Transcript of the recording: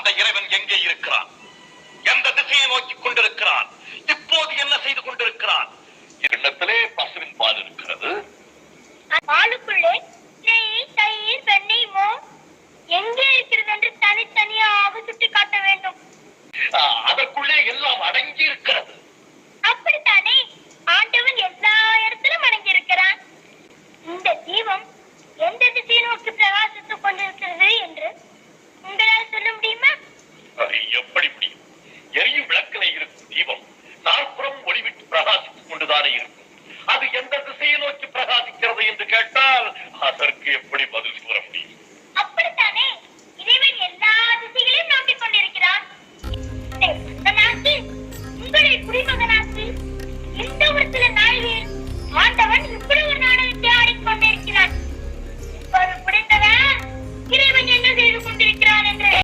அந்த இறைவன் எங்கே இருக்கிறான்? எந்த திசையை நோக்கி கொண்டிருக்கிறான்? இப்போது என்ன செய்து கொண்டிருக்கிறான்? எண்ணத்திலே பசுவின் பால் இருக்கிறது. பாலுக்குள்ளே நெய், தயிர், வெண்ணெய், மோர் எங்கே இருக்கிறது என்று தனித்தனியாக சுட்டி காட்ட வேண்டும். அதற்குள்ளே எல்லாம் அடங்கி இருக்கிறது.